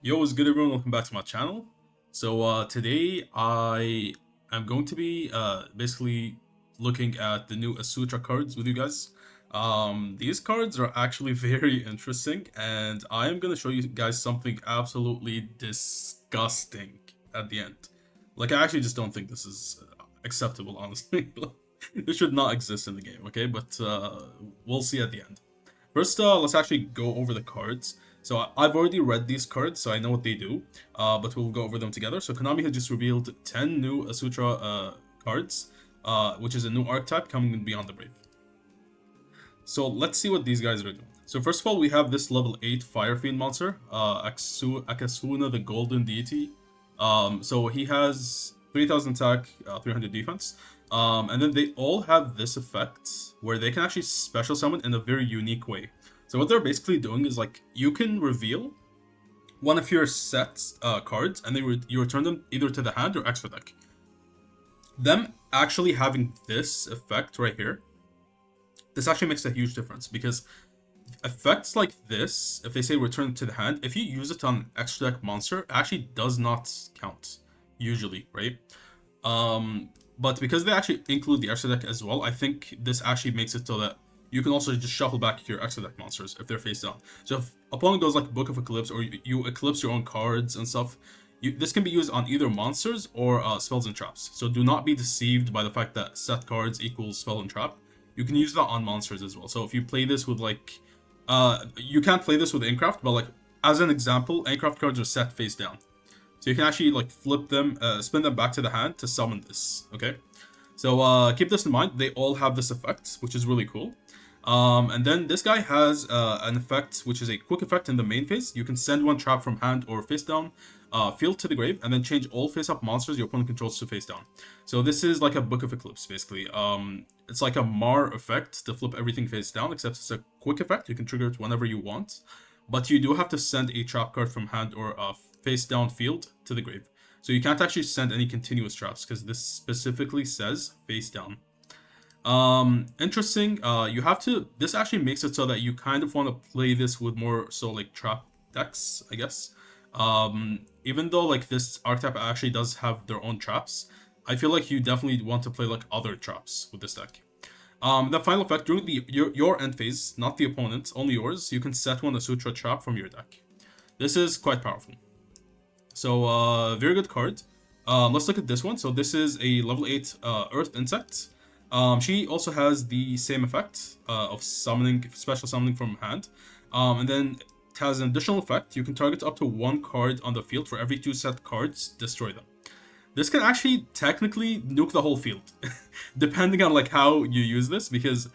Yo, what's good, everyone? Welcome back to my channel. Today I am going to be basically looking at the new Asutra cards with you guys. These cards are actually very interesting, and I am going to show you guys something absolutely disgusting at the end. Like, I actually just don't think this is acceptable, honestly. This should not exist in the game, okay? But we'll see at the end. First, let's actually go over the cards. So I've already read these cards, so I know what they do, but we'll go over them together. So Konami has just revealed 10 new Asutra cards, which is a new archetype coming in Beyond the Brave. So let's see what these guys are doing. So first of all, we have this level 8 Fire Fiend monster, Akasuna the Golden Deity. So he has 3000 attack, 300 defense. And then they all have this effect where they can actually special summon in a very unique way. So what they're basically doing is like you can reveal one of your set cards and then you return them either to the hand or extra deck. Them actually having this effect right here, this actually makes a huge difference because effects like this, if they say return to the hand, if you use it on extra deck monster, it actually does not count usually, right? But because they actually include the extra deck as well, I think this actually makes it so that you can also just shuffle back your extra deck monsters if they're face down. So if opponent goes like Book of Eclipse or you eclipse your own cards and stuff, this can be used on either monsters or spells and traps. So do not be deceived by the fact that set cards equals spell and trap. You can use that on monsters as well. So if you play this with like, you can't play this with Aincraft, but like as an example, Aincraft cards are set face down. So you can actually like flip them, spin them back to the hand to summon this, okay? So keep this in mind, they all have this effect, which is really cool. And then this guy has an effect, which is a quick effect in the main phase. You can send one trap from hand or face down, field to the grave, and then change all face-up monsters your opponent controls to face down. So this is like a Book of Eclipse, basically. It's like a Mar effect to flip everything face down, except it's a quick effect. You can trigger it whenever you want. But you do have to send a trap card from hand or face down field to the grave. So you can't actually send any continuous traps because this specifically says face down. Interesting. You have to. This actually makes it so that you kind of want to play this with more so like trap decks, I guess. Even though like this archetype actually does have their own traps, I feel like you definitely want to play like other traps with this deck. The final effect during your end phase, not the opponent, only yours. You can set one Asutra trap from your deck. This is quite powerful. So very good card. Let's look at this one. So this is a level 8 Earth Insect. She also has the same effect of summoning, special summoning from hand. And then it has an additional effect. You can target up to one card on the field for every 2 set cards, destroy them. This can actually technically nuke the whole field, depending on like how you use this, because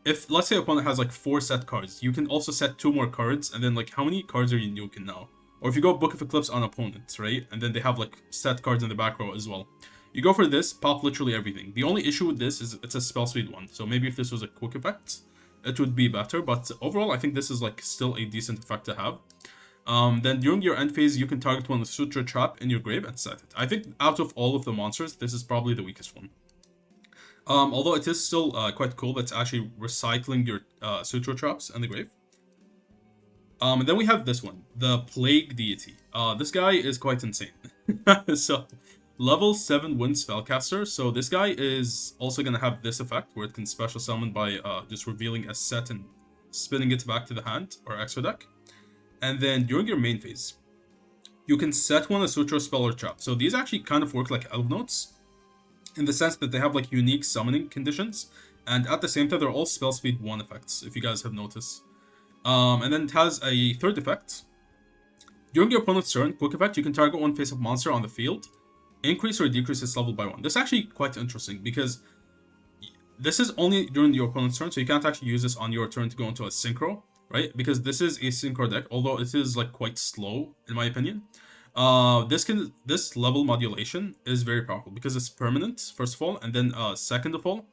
if let's say opponent has like 4 set cards, you can also set 2 more cards, and then like how many cards are you nuking now? Or if you go Book of Eclipse on opponents, right? And then they have like set cards in the back row as well. You go for this, pop literally everything. The only issue with this is it's a spell speed one. So maybe if this was a quick effect, it would be better. But overall, I think this is like still a decent effect to have. Then during your end phase, you can target one with Sutra Trap in your grave and set it. I think out of all of the monsters, this is probably the weakest one. Although it is still quite cool that's actually recycling your Sutra Traps in the grave. And then we have this one, the Plague Deity. This guy is quite insane. So, level 7 Wind Spellcaster. So this guy is also going to have this effect where it can special summon by just revealing a set and spinning it back to the hand or extra deck. And then during your main phase, you can set one Asutra spell or trap. So these actually kind of work like Elf Notes in the sense that they have like unique summoning conditions. And at the same time, they're all spell speed 1 effects, if you guys have noticed. And then it has a third effect. During your opponent's turn, quick effect, you can target one face-up monster on the field, increase or decrease its level by 1. This is actually quite interesting because this is only during your opponent's turn, so you can't actually use this on your turn to go into a Synchro, right? Because this is a Synchro deck, although it is like quite slow, in my opinion. This level modulation is very powerful because it's permanent, first of all, and then second of all,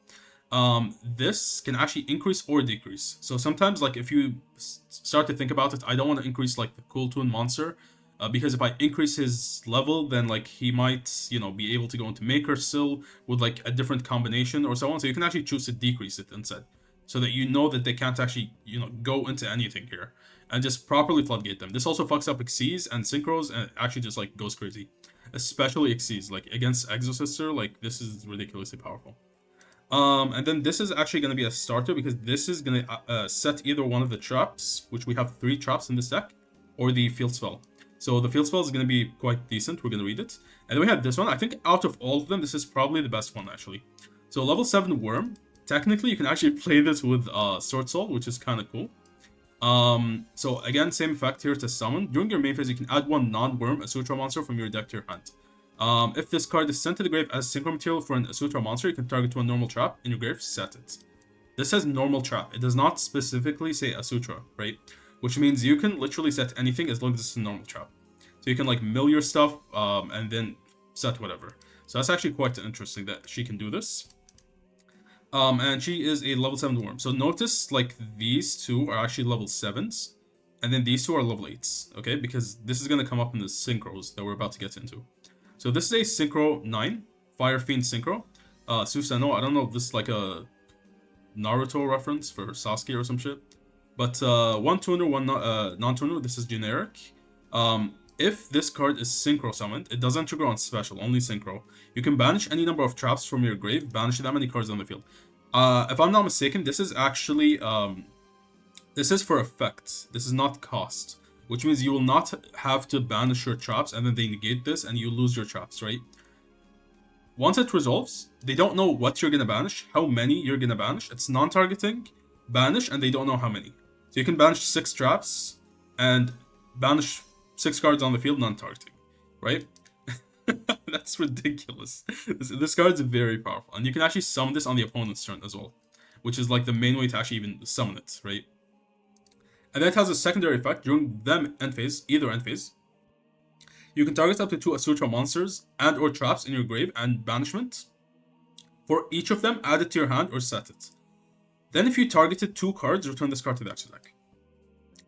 this can actually increase or decrease. So sometimes, like if you start to think about it, I don't want to increase like the Cool Toon monster, because if I increase his level, then like he might, be able to go into Maker still with like a different combination or so on. So you can actually choose to decrease it instead, so that you know that they can't actually, go into anything here. and just properly floodgate them. This also fucks up Xyz and Synchros, and actually just like goes crazy. Especially Xyz, like against Exosister, like this is ridiculously powerful. And then this is actually going to be a starter because this is going to set either one of the traps, which we have 3 traps in this deck, or the field spell. So the field spell is going to be quite decent. We're going to read it. And then we have this one. I think out of all of them, this is probably the best one, actually. So level 7 Worm. Technically, you can actually play this with Sword Soul, which is kind of cool. So again, same effect here to summon. During your main phase, you can add 1 non-worm Asutra monster from your deck to your hand. If this card is sent to the grave as synchro material for an Asutra monster, you can target 1 normal trap in your grave, set it. This says normal trap. It does not specifically say Asutra, right? Which means you can literally set anything as long as it's a normal trap. So you can like mill your stuff and then set whatever. So that's actually quite interesting that she can do this. And she is a level 7 worm. So notice like these 2 are actually level 7s. And then these 2 are level 8s, okay? Because this is going to come up in the synchros that we're about to get into. So this is a Synchro 9, Fire Fiend Synchro. Susanoo, I don't know if this is like a Naruto reference for Sasuke or some shit. But 1 tuner, 1 non-tuner, this is generic. If this card is Synchro summoned, it doesn't trigger on special, only Synchro. You can banish any number of traps from your grave, banish that many cards on the field. If I'm not mistaken, this is actually, this is for effect. This is not cost. Which means you will not have to banish your traps and then they negate this and you lose your traps, right? Once it resolves, they don't know what you're going to banish, how many you're going to banish. It's non-targeting, banish, and they don't know how many. So you can banish 6 traps and banish 6 cards on the field non-targeting, right? That's ridiculous. This card is very powerful. And you can actually summon this on the opponent's turn as well, which is like the main way to actually even summon it, right? And then it has a secondary effect during them end phase, either end phase. You can target up to 2 Asutra monsters and or traps in your grave and banishment. For each of them, add it to your hand or set it. Then if you targeted 2 cards, return this card to the extra deck.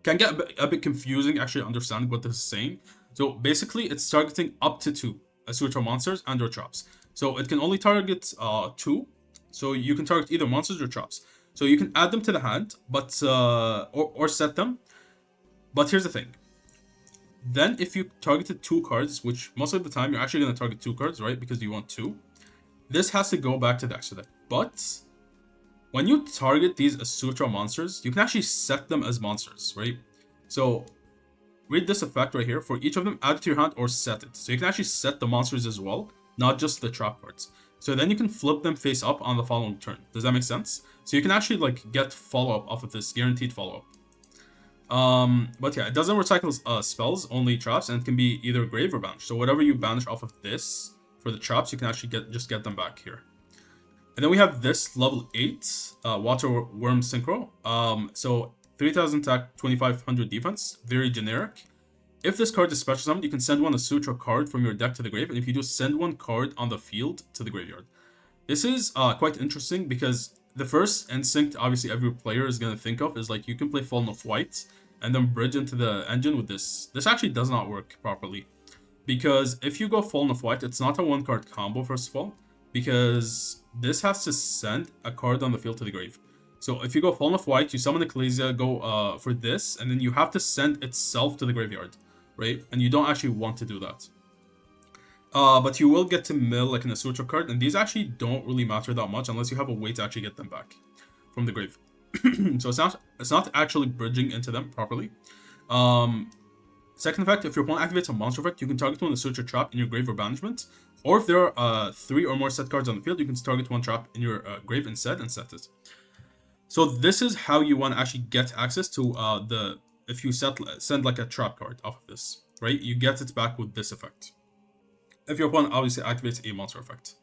Can get a bit confusing actually understanding what this is saying. So basically, it's targeting up to 2 Asutra monsters and or traps. So it can only target 2. So you can target either monsters or traps. So you can add them to the hand, but or set them. But here's the thing. Then if you targeted 2 cards, which most of the time you're actually going to target 2 cards, right? Because you want 2. This has to go back to the extra deck. But when you target these Asutra monsters, you can actually set them as monsters, right? So read this effect right here. For each of them, add it to your hand or set it. So you can actually set the monsters as well, not just the trap cards. So then you can flip them face up on the following turn. Does that make sense? So you can actually like get follow-up off of this, guaranteed follow-up. But yeah, it doesn't recycle spells, only traps, and it can be either grave or banish. So whatever you banish off of this for the traps, you can actually get them back here. And then we have this level 8 Water Worm Synchro. So 3000 attack, 2500 defense, very generic. If this card is special summoned, you can send 1 Asutra card from your deck to the grave, and if you do, send 1 card on the field to the graveyard. This is quite interesting because the first instinct, obviously, every player is going to think of is like you can play Fallen of White and then bridge into the engine with this. This actually does not work properly because if you go Fallen of White, it's not a 1-card combo, first of all, because this has to send a card on the field to the grave. So if you go Fallen of White, you summon Ecclesia, go for this, and then you have to send itself to the graveyard, right? And you don't actually want to do that. But you will get to mill like an Asutra card, and these actually don't really matter that much unless you have a way to actually get them back from the grave. So it's not actually bridging into them properly. Second effect, if your opponent activates a monster effect, you can target 1 Asutra trap in your grave or banishment. Or if there are 3 or more set cards on the field, you can target 1 trap in your grave instead and set it. So this is how you want to actually get access to if you send like a trap card off of this, right? You get it back with this effect. If your opponent obviously activates a monster effect.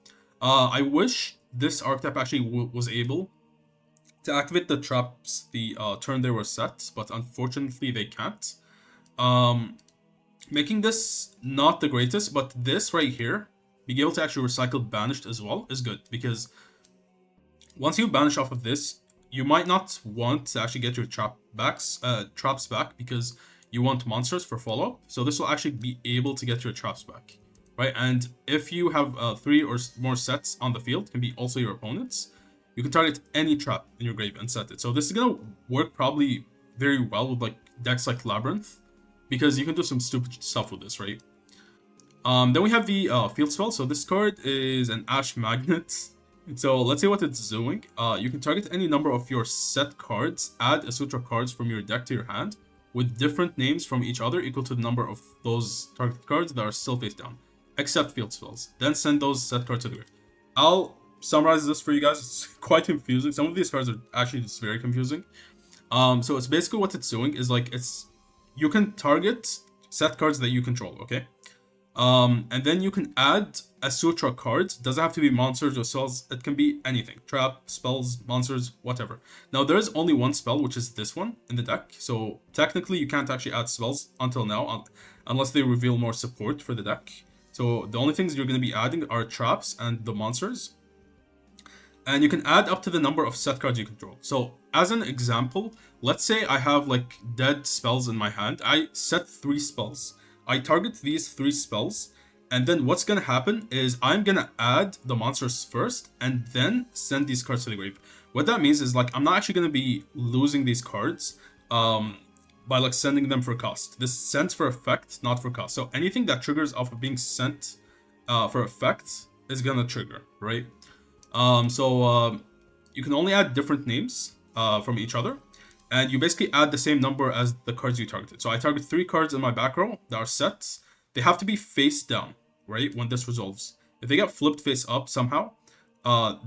I wish this archetype actually was able to activate the traps the turn they were set, but unfortunately they can't. Making this not the greatest, but this right here, being able to actually recycle banished as well is good, because once you banish off of this, you might not want to actually get your traps back because you want monsters for follow-up. So this will actually be able to get your traps back, right? And if you have 3 or more sets on the field, can be also your opponents, you can target any trap in your grave and set it. So this is going to work probably very well with like decks like Labyrinth, because you can do some stupid stuff with this, right? Then we have the field spell. So this card is an Ash Magnet. So let's see what it's doing. You can target any number of your set cards, add Asutra cards from your deck to your hand, with different names from each other equal to the number of those targeted cards that are still face down, except field spells. Then send those set cards to the grave. I'll summarize this for you guys. It's quite confusing. Some of these cards are actually just very confusing. So it's basically what it's doing is like you can target set cards that you control, okay? And then you can add Asutra cards. Doesn't have to be monsters or spells. It can be anything. Trap, spells, monsters, whatever. Now, there is only one spell, which is this one in the deck. So technically, you can't actually add spells until now, unless they reveal more support for the deck. So the only things you're going to be adding are traps and the monsters. And you can add up to the number of set cards you control. So as an example, let's say I have like dead spells in my hand. I set 3 spells. I target these 3 spells, and then what's gonna happen is I'm gonna add the monsters first, and then send these cards to the grave. What that means is like I'm not actually gonna be losing these cards by like sending them for cost. This sends for effect, not for cost. So anything that triggers off of being sent for effect is gonna trigger, right? You can only add different names from each other. And you basically add the same number as the cards you targeted. So I target 3 cards in my back row that are set. They have to be face down, right? When this resolves. If they get flipped face up somehow,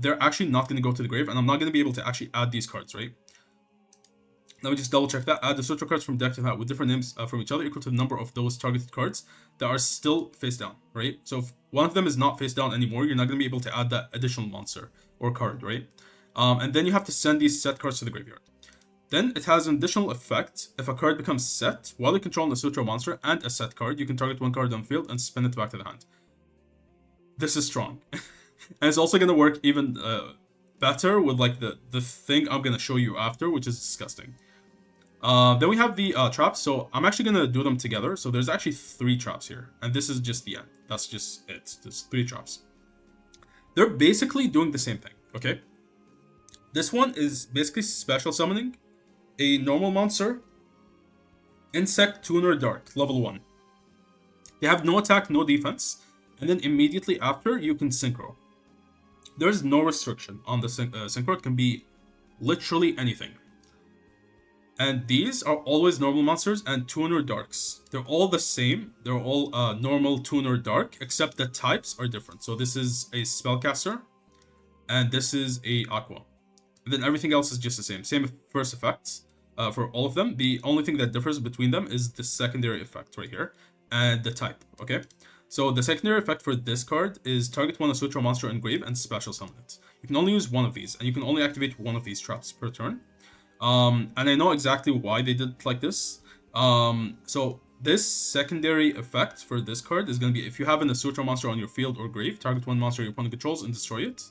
they're actually not going to go to the grave. And I'm not going to be able to actually add these cards, right? Let me just double check that. Add the Asutra cards from deck to hand with different names from each other equal to the number of those targeted cards that are still face down, right? So if one of them is not face down anymore, you're not going to be able to add that additional monster or card, right? And then you have to send these set cards to the graveyard. Then it has an additional effect. If a card becomes set, while you control an Asutra monster and a set card, you can target 1 card on field and spin it back to the hand. This is strong. And it's also going to work even better with like the thing I'm going to show you after, which is disgusting. Then we have the traps. So I'm actually going to do them together. So there's actually 3 traps here. And this is just the end. That's just it. There's 3 traps. They're basically doing the same thing, okay? This one is basically special summoning a normal monster, Insect Tuner Dark, level 1. They have no attack, no defense, and then immediately after, you can Synchro. There's no restriction on the Synchro. It can be literally anything. And these are always normal monsters and Tuner Darks. They're all the same. They're all normal Tuner Dark, except the types are different. So this is a Spellcaster, and this is a Aqua. And then everything else is just the same. Same first effects for all of them. The only thing that differs between them is the secondary effect right here and the type, okay? So the secondary effect for this card is target 1 Asutra monster in grave and special summon it. You can only use one of these, and you can only activate one of these traps per turn. And I know exactly why they did it like this. So this secondary effect for this card is going to be if you have an Asutra monster on your field or grave, target 1 monster your opponent controls and destroy it.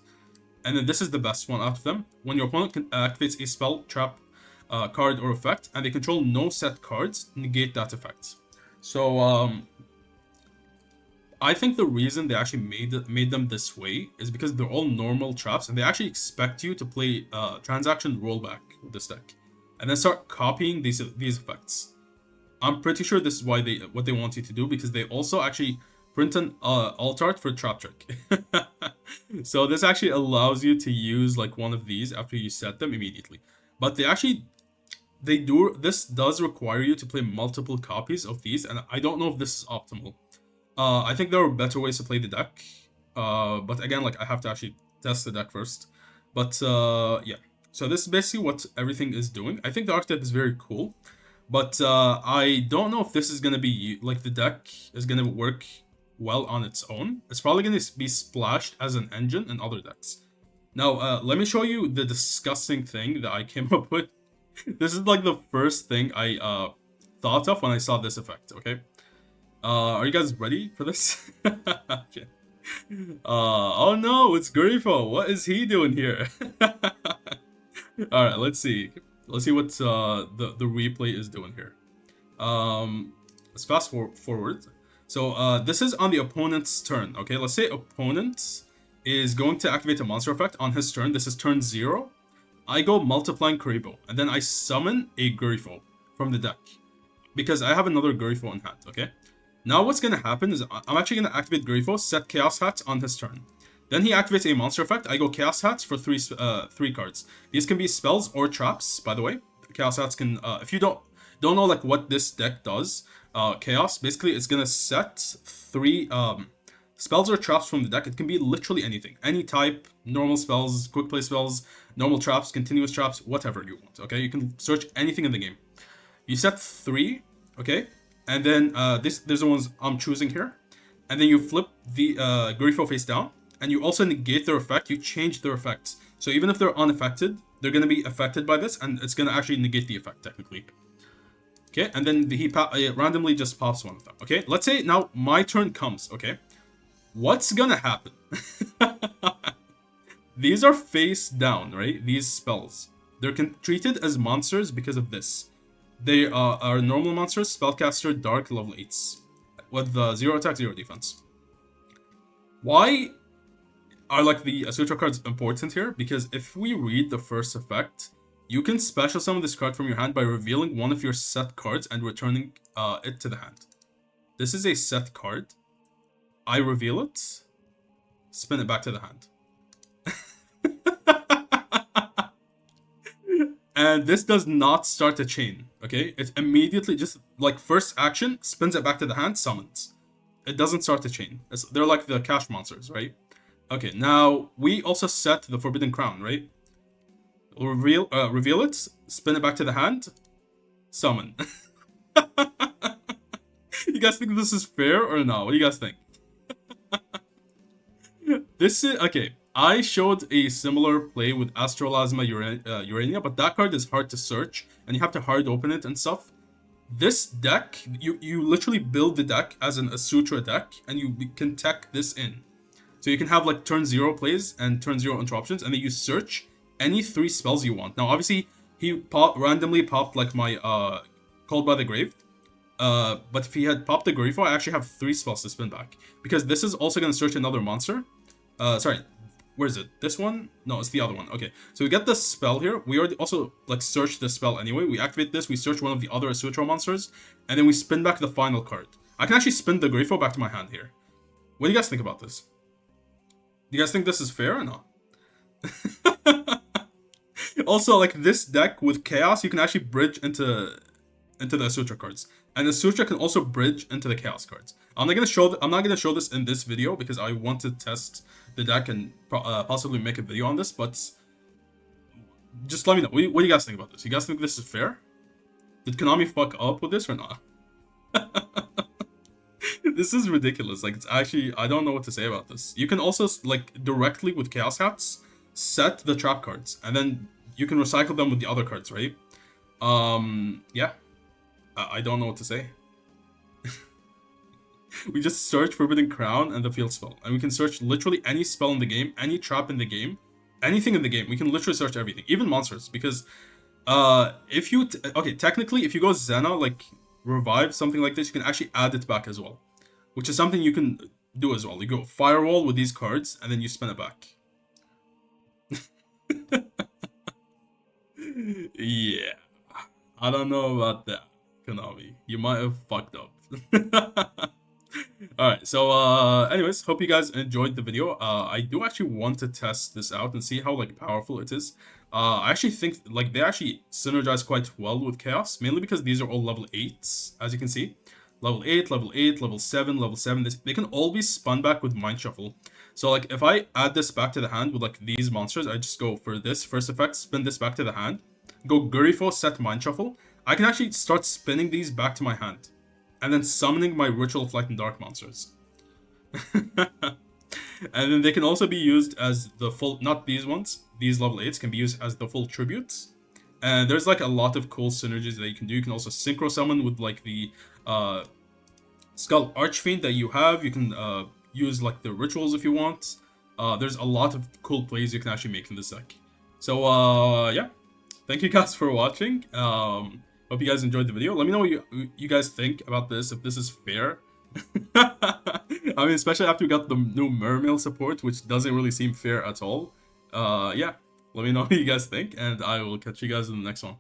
And then this is the best one out of them. When your opponent activates a spell, trap, card, or effect, and they control no set cards, negate that effect. So, I think the reason they actually made them this way is because they're all normal traps, and they actually expect you to play transaction rollback with this deck, and then start copying these effects. I'm pretty sure this is what they want you to do, because they also actually print an alt art for Trap Trick. So this actually allows you to use like one of these after you set them immediately. But this does require you to play multiple copies of these, and I don't know if this is optimal. I think there are better ways to play the deck. But again, like I have to actually test the deck first. But yeah. So this is basically what everything is doing. I think the archetype is very cool. But I don't know if this is going to be, like, the deck is going to work well on its own. It's probably going to be splashed as an engine in other decks. Now, let me show you the disgusting thing that I came up with. This is, like, the first thing I thought of when I saw this effect, okay? Are you guys ready for this? Okay. Oh no, it's Grifo. What is he doing here? Alright, let's see. Let's see what the replay is doing here. Let's fast forward. So this is on the opponent's turn. Okay, let's say opponent is going to activate a monster effect on his turn. This is turn 0. I go multiplying Karibo, and then I summon a Grifo. from the deck. Because I have another Grifo in hand, okay? Now what's gonna happen is I'm actually gonna activate Grifo, set Chaos Hat on his turn. Then he activates a monster effect. I go Chaos Hats for three cards. These can be spells or traps, by the way. Chaos Hats can, if you don't know like what this deck does, Chaos, basically it's gonna set 3 spells or traps from the deck. It can be literally anything. Any type, normal spells, quick play spells, normal traps, continuous traps, whatever you want, okay? You can search anything in the game. You set 3, okay? And then there's the ones I'm choosing here. And then you flip the Grifo face down. And you also negate their effect. You change their effects. So even if they're unaffected, they're going to be affected by this. And it's going to actually negate the effect, technically. Okay, and then he randomly just pops one of them. Okay, let's say now my turn comes, okay? What's going to happen? These are face down, right? These spells. They're treated as monsters because of this. They are normal monsters, spellcaster, dark, level 8s. With 0 attack, 0 defense. Why are like the Asutra cards important here? Because if we read the first effect, you can special summon this card from your hand by revealing one of your set cards and returning it to the hand. This is a set card. I reveal it, spin it back to the hand. And this does not start a chain, okay? It immediately just, like, first action, spins it back to the hand, summons. It doesn't start a chain. They're like the cash monsters, right? Okay, now, we also set the Forbidden Crown, right? Reveal it, spin it back to the hand, summon. You guys think this is fair or no? What do you guys think? This is, okay, I showed a similar play with Astrolazma Urania, but that card is hard to search, and you have to hard open it and stuff. This deck, you literally build the deck as an Asutra deck, and you can tech this in. So you can have like turn 0 plays and turn 0 interruptions, and then you search any 3 spells you want. Now, obviously, he randomly popped like my Called by the Grave. But if he had popped the Grifo, I actually have 3 spells to spin back. Because this is also going to search another monster. Sorry, where is it? This one? No, it's the other one. Okay, so we get this spell here. We already also like searched this spell anyway. We activate this, we search one of the other Asutra monsters, and then we spin back the final card. I can actually spin the Grifo back to my hand here. What do you guys think about this? Do you guys think this is fair or not? Also, like this deck with Chaos, you can actually bridge into the Asutra cards, and the Asutra can also bridge into the Chaos cards. I'm not gonna show this in this video because I want to test the deck and possibly make a video on this. But just let me know. What do you guys think about this? You guys think this is fair? Did Konami fuck up with this or not? This is ridiculous. Like, it's actually, I don't know what to say about this. You can also like directly with Chaos Hats set the trap cards, and then you can recycle them with the other cards, right? Yeah. I don't know what to say. We just search Forbidden Crown and the field spell. And we can search literally any spell in the game, any trap in the game, anything in the game. We can literally search everything, even monsters. Because if you... okay, technically, if you go Zena, like revive, something like this, you can actually add it back as well. Which is something you can do as well. You go Firewall with these cards, and then you spin it back. Yeah. I don't know about that, Konami. You might have fucked up. Alright, so anyways, hope you guys enjoyed the video. I do actually want to test this out and see how like powerful it is. I actually think like they actually synergize quite well with Chaos, mainly because these are all level 8s, as you can see. Level 8, level 8, level 7, level 7. They can all be spun back with Mind Shuffle. So like if I add this back to the hand with like these monsters, I just go for this first effect, spin this back to the hand, go Grifo, set Mind Shuffle. I can actually start spinning these back to my hand, and then summoning my Ritual of Light and Dark monsters. And then they can also be used as the full, not these ones, these level 8s can be used as the full tributes. And there's like a lot of cool synergies that you can do. You can also synchro summon with like the Skull Archfiend that you have. You can use like the rituals if you want. There's a lot of cool plays you can actually make in this deck. So yeah, thank you guys for watching. Hope you guys enjoyed the video. Let me know what you guys think about this, if this is fair. I mean, especially after we got the new Mermail support, which doesn't really seem fair at all. Yeah, let me know what you guys think, and I will catch you guys in the next one.